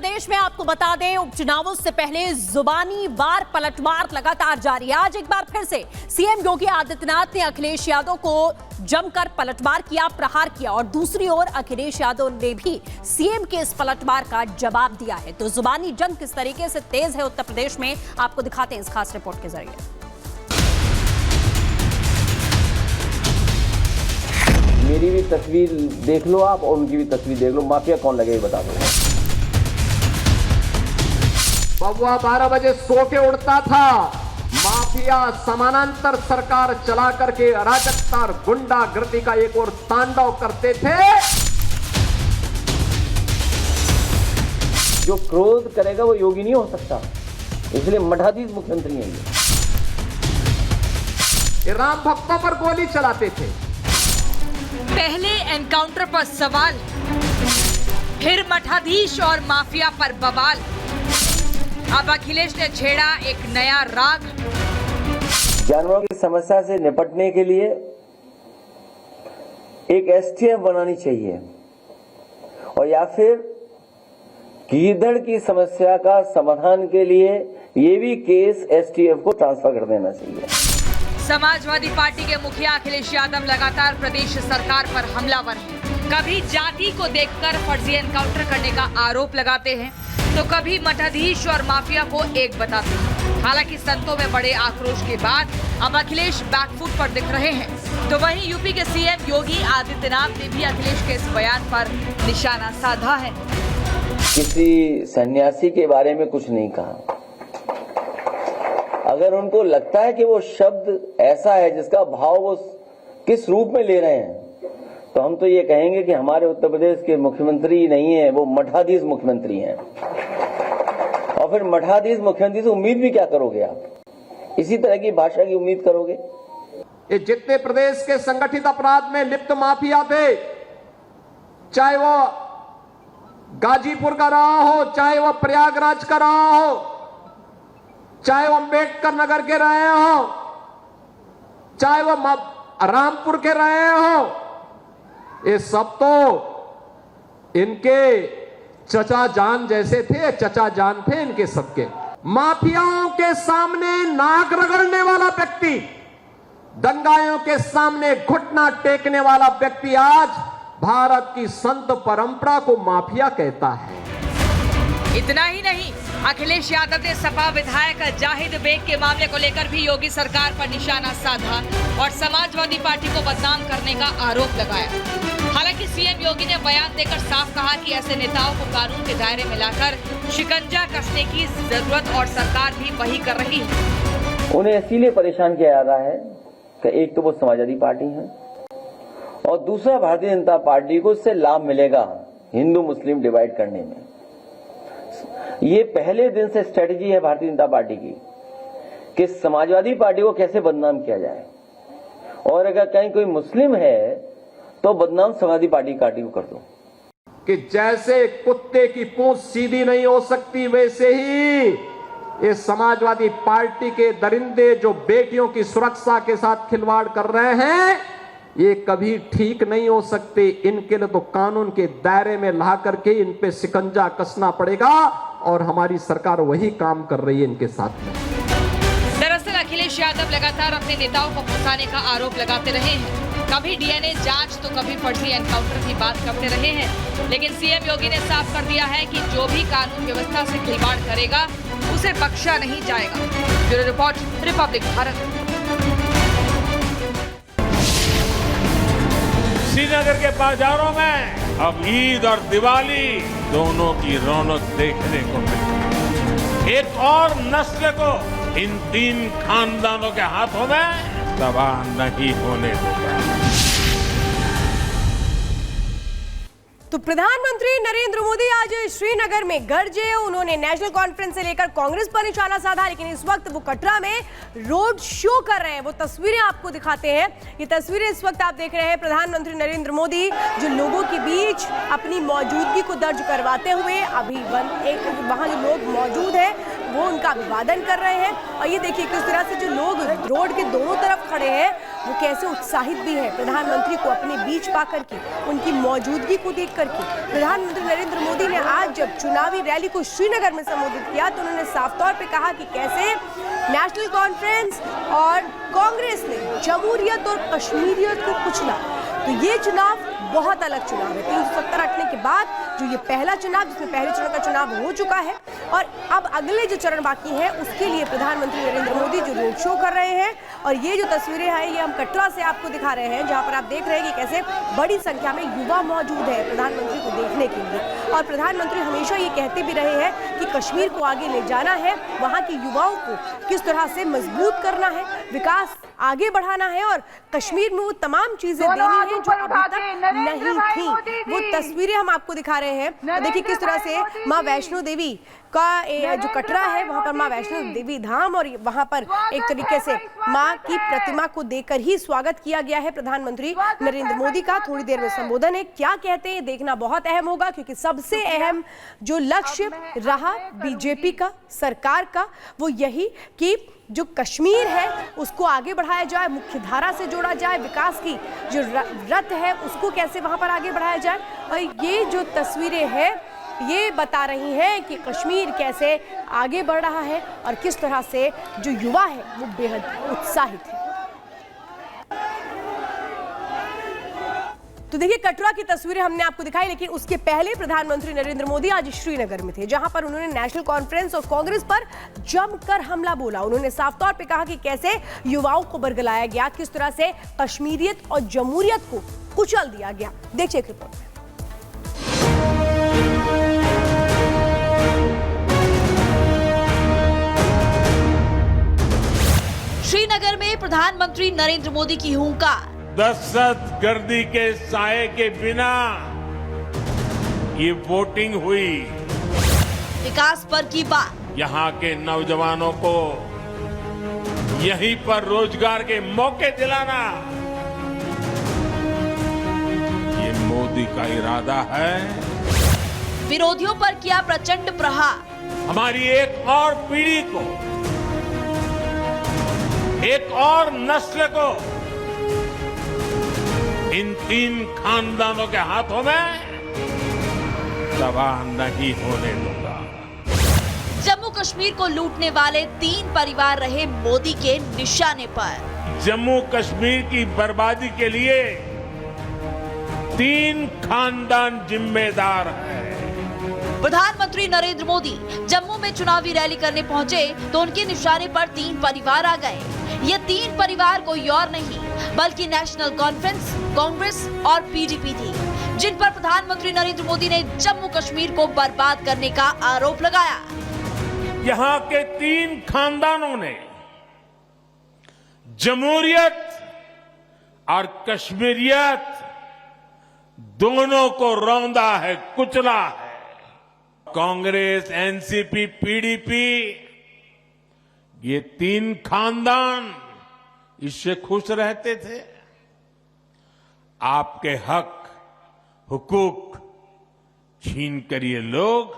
प्रदेश में आपको बता दें, उपचुनावों से पहले जुबानी वार पलटवार लगातार जारी है। आज एक बार फिर से सीएम योगी आदित्यनाथ ने अखिलेश यादव को जमकर पलटवार किया, प्रहार किया और दूसरी ओर अखिलेश यादव ने भी सीएम के इस पलटवार का जवाब दिया है। तो जुबानी जंग किस तरीके से तेज है उत्तर प्रदेश में, आपको दिखाते हैं इस खास रिपोर्ट के जरिए। मेरी भी तस्वीर देख लो आप और उनकी भी तस्वीर देख लो, माफिया कौन लगे बता दो। बबुआ 12 बजे सो के उड़ता था, माफिया समानांतर सरकार चला करके अराजकता और गुंडागर्दी का एक और तांडव करते थे। जो क्रोध करेगा वो योगी नहीं हो सकता, इसलिए मठाधीश मुख्यमंत्री हैं ये राम भक्तों पर गोली चलाते थे। पहले एनकाउंटर पर सवाल, फिर मठाधीश और माफिया पर बवाल। अब अखिलेश ने छेड़ा एक नया राग। जानवरों की समस्या से निपटने के लिए एक एसटीएफ बनानी चाहिए और या फिर गीदड़ की समस्या का समाधान के लिए ये भी केस एसटीएफ को ट्रांसफर कर देना चाहिए। समाजवादी पार्टी के मुखिया अखिलेश यादव लगातार प्रदेश सरकार पर हमलावर हैं। कभी जाति को देखकर फर्जी एनकाउंटर करने का आरोप लगाते हैं तो कभी मठाधीश और माफिया को एक बताते हैं। हालांकि संतों में बड़े आक्रोश के बाद अब अखिलेश बैकफुट पर दिख रहे हैं। तो वहीं यूपी के सीएम योगी आदित्यनाथ ने भी अखिलेश के इस बयान पर निशाना साधा है। किसी सन्यासी के बारे में कुछ नहीं कहा। अगर उनको लगता है कि वो शब्द ऐसा है जिसका भाव वो किस रूप में ले रहे हैं, तो हम तो ये कहेंगे कि हमारे उत्तर प्रदेश के मुख्यमंत्री नहीं है, वो मठाधीश मुख्यमंत्री हैं। और फिर मठाधीश मुख्यमंत्री से उम्मीद भी क्या करोगे आप? इसी तरह की भाषा की उम्मीद करोगे? ये जितने प्रदेश के संगठित अपराध में लिप्त माफिया थे, चाहे वो गाजीपुर का रहा हो, चाहे वो प्रयागराज का रहा हो, चाहे वो अंबेडकर नगर के रहे हो, चाहे वो रामपुर के रहे हो, ये सब तो इनके चचा जान जैसे थे, चचा जान थे इनके सबके। माफियाओं के सामने नाक रगड़ने वाला व्यक्ति, दंगाइयों के सामने घुटना टेकने वाला व्यक्ति आज भारत की संत परंपरा को माफिया कहता है। इतना ही नहीं, अखिलेश यादव ने सपा विधायक जाहिद बेग के मामले को लेकर भी योगी सरकार पर निशाना साधा और समाजवादी पार्टी को बदनाम करने का आरोप लगाया। हालांकि सीएम योगी ने बयान देकर साफ कहा कि ऐसे नेताओं को कानून के दायरे में लाकर शिकंजा कसने की जरूरत और सरकार भी वही कर रही है। उन्हें इसीलिए परेशान किया जा रहा है कि एक तो वो समाजवादी पार्टी है और दूसरा भारतीय जनता पार्टी को इससे लाभ मिलेगा हिंदू मुस्लिम डिवाइड करने में। ये पहले दिन से स्ट्रेटेजी है भारतीय जनता पार्टी की कि समाजवादी पार्टी को कैसे बदनाम किया जाए और अगर कहीं कोई मुस्लिम है तो बदनाम समाजवादी पार्टी को कर दो। कि जैसे कुत्ते की पूंछ सीधी नहीं हो सकती, वैसे ही ये समाजवादी पार्टी के दरिंदे जो बेटियों की सुरक्षा के साथ खिलवाड़ कर रहे हैं, ये कभी ठीक नहीं हो सकते। इनके लिए तो कानून के दायरे में ला करके इन पे शिकंजा कसना पड़ेगा और हमारी सरकार वही काम कर रही है इनके साथ में। दरअसल अखिलेश यादव लगातार अपने नेताओं को फंसाने का आरोप लगाते रहे हैं। कभी डीएनए जांच तो कभी फर्जी एनकाउंटर की बात करते रहे हैं। लेकिन सीएम योगी ने साफ कर दिया है कि जो भी कानून व्यवस्था से खिलवाड़ करेगा उसे बख्शा नहीं जाएगा। Bureau report, Republic Bharat. Srinagar के बाजारों में अब ईद और दिवाली दोनों की रौनक देखने को मिली। एक और नस्ल को इन तीन खानदानों के हाथों में तबाह नहीं होने देगा। तो प्रधानमंत्री नरेंद्र मोदी आज श्रीनगर में गरजे। उन्होंने नेशनल कॉन्फ्रेंस से लेकर कांग्रेस पर निशाना साधा, लेकिन इस वक्त वो कटरा में रोड शो कर रहे हैं। वो तस्वीरें आपको दिखाते हैं। ये तस्वीरें इस वक्त आप देख रहे हैं प्रधानमंत्री नरेंद्र मोदी जो लोगों के बीच अपनी मौजूदगी को दर्ज करवाते हुए अभी वहां जो लोग मौजूद हैं वो उनका अभिवादन कर रहे हैं। और ये देखिए किस तरह से जो लोग रोड के दोनों तरफ खड़े हैं वो कैसे उत्साहित भी है प्रधानमंत्री को अपने बीच पा करके, उनकी मौजूदगी को देख करके। प्रधानमंत्री नरेंद्र मोदी ने आज जब चुनावी रैली को श्रीनगर में संबोधित किया तो उन्होंने साफ तौर पे कहा कि कैसे नेशनल कॉन्फ्रेंस और कांग्रेस ने जमहूरियत और कश्मीरियत को कुचला। तो ये चुनाव बहुत अलग चुनाव है। 370 हटने के बाद जो ये पहला चुनाव, जिसमें पहले चरण का चुनाव हो चुका है और अब अगले जो चरण बाकी है उसके लिए प्रधानमंत्री नरेंद्र मोदी जो रोड शो कर रहे हैं। और ये जो तस्वीरें हैं ये हम कटरा से आपको दिखा रहे हैं, जहां पर आप देख रहे हैं कि कैसे बड़ी संख्या में युवा मौजूद है प्रधानमंत्री को देखने के लिए। और प्रधानमंत्री हमेशा ये कहते भी रहे हैं कि कश्मीर को आगे ले जाना है, वहाँ के युवाओं को किस तरह से मजबूत करना है, विकास आगे बढ़ाना है और कश्मीर में वो तमाम चीजें देनी है जो अभी तक नहीं थी। वो तस्वीरें हम आपको दिखा रहे हैं। तो देखिए किस तरह से माँ वैष्णो देवी का जो कटरा है वहां पर माँ वैष्णो देवी धाम, और वहां पर एक तरीके से माँ की प्रतिमा को देकर ही स्वागत किया गया है प्रधानमंत्री नरेंद्र मोदी का। थोड़ी देर में संबोधन है, क्या कहते हैं देखना बहुत अहम होगा, क्योंकि सबसे अहम जो लक्ष्य रहा बीजेपी का, सरकार का, वो यही कि जो कश्मीर है उसको आगे बढ़ाया जाए, मुख्य धारा से जोड़ा जाए, विकास की जो रथ है उसको कैसे वहां पर आगे बढ़ाया जाए। और ये जो तस्वीरें हैं ये बता रही हैं कि कश्मीर कैसे आगे बढ़ रहा है और किस तरह से जो युवा है वो बेहद उत्साहित है। तो देखिए कटरा की तस्वीरें हमने आपको दिखाई, लेकिन उसके पहले प्रधानमंत्री नरेंद्र मोदी आज श्रीनगर में थे, जहां पर उन्होंने नेशनल कॉन्फ्रेंस और कांग्रेस पर जमकर हमला बोला। उन्होंने साफ तौर पे कहा कि कैसे युवाओं को बरगलाया गया, किस तरह से कश्मीरियत और जमहूरियत को कुचल दिया गया। देखिए एक रिपोर्ट में। श्रीनगर में प्रधानमंत्री नरेंद्र मोदी की हुंकार। दहशतगर्दी के साए के बिना ये वोटिंग हुई। विकास पर की बात। यहाँ के नौजवानों को यहीं पर रोजगार के मौके दिलाना, ये मोदी का इरादा है। विरोधियों पर किया प्रचंड प्रहार। हमारी एक और पीढ़ी को, एक और नस्ल को इन तीन खानदानों के हाथों में तबाह नहीं होने दूंगा। जम्मू कश्मीर को लूटने वाले 3 परिवार रहे मोदी के निशाने पर। जम्मू कश्मीर की बर्बादी के लिए 3 खानदान जिम्मेदार है। प्रधानमंत्री नरेंद्र मोदी जम्मू में चुनावी रैली करने पहुंचे तो उनके निशाने पर 3 परिवार आ गए। ये 3 परिवार कोई और नहीं बल्कि नेशनल कॉन्फ्रेंस, कांग्रेस और पीडीपी थी, जिन पर प्रधानमंत्री नरेंद्र मोदी ने जम्मू कश्मीर को बर्बाद करने का आरोप लगाया। यहाँ के 3 खानदानों ने जमहूरियत और कश्मीरियत दोनों को रौंदा है, कुचला है। कांग्रेस, एनसीपी, पीडीपी, ये 3 खानदान इससे खुश रहते थे। आपके हक, हुकूक छीन कर ये लोग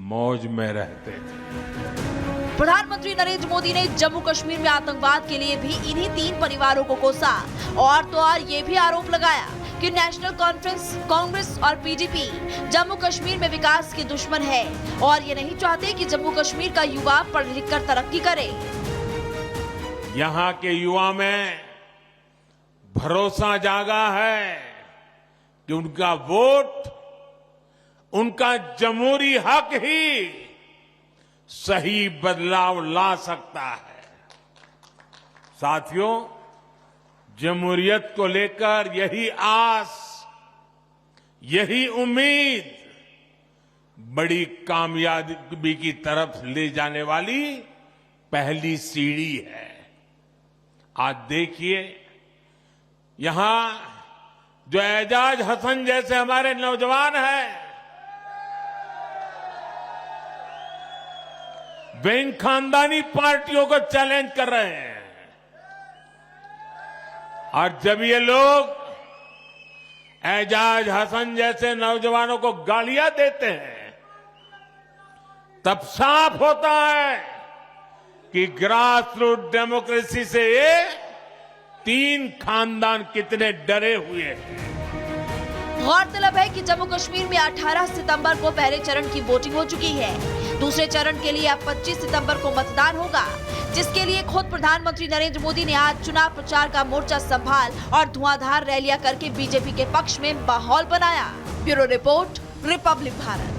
मौज में रहते थे। प्रधानमंत्री नरेंद्र मोदी ने जम्मू कश्मीर में आतंकवाद के लिए भी इन्हीं 3 परिवारों को कोसा और तो और ये भी आरोप लगाया कि नेशनल कॉन्फ्रेंस, कांग्रेस और पीडीपी जम्मू कश्मीर में विकास के दुश्मन है और ये नहीं चाहते कि जम्मू कश्मीर का युवा पढ़ लिख कर तरक्की करे। यहाँ के युवा में भरोसा जागा है कि उनका वोट, उनका जमहूरी हक ही सही बदलाव ला सकता है। साथियों, जमहूरियत को लेकर यही आस, यही उम्मीद बड़ी कामयाबी की तरफ ले जाने वाली पहली सीढ़ी है। आज देखिए, यहां जो एजाज हसन जैसे हमारे नौजवान हैं, वे इन खानदानी पार्टियों को चैलेंज कर रहे हैं। और जब ये लोग एजाज हसन जैसे नौजवानों को गालियां देते हैं तब साफ होता है कि ग्रास रूट डेमोक्रेसी से ये 3 खानदान कितने डरे हुए हैं। गौरतलब है कि जम्मू कश्मीर में 18 सितंबर को पहले चरण की वोटिंग हो चुकी है। दूसरे चरण के लिए अब 25 सितंबर को मतदान होगा, जिसके लिए खुद प्रधानमंत्री नरेंद्र मोदी ने आज चुनाव प्रचार का मोर्चा संभाल और धुआंधार रैलियां करके बीजेपी के पक्ष में माहौल बनाया। Bureau report, Republic Bharat.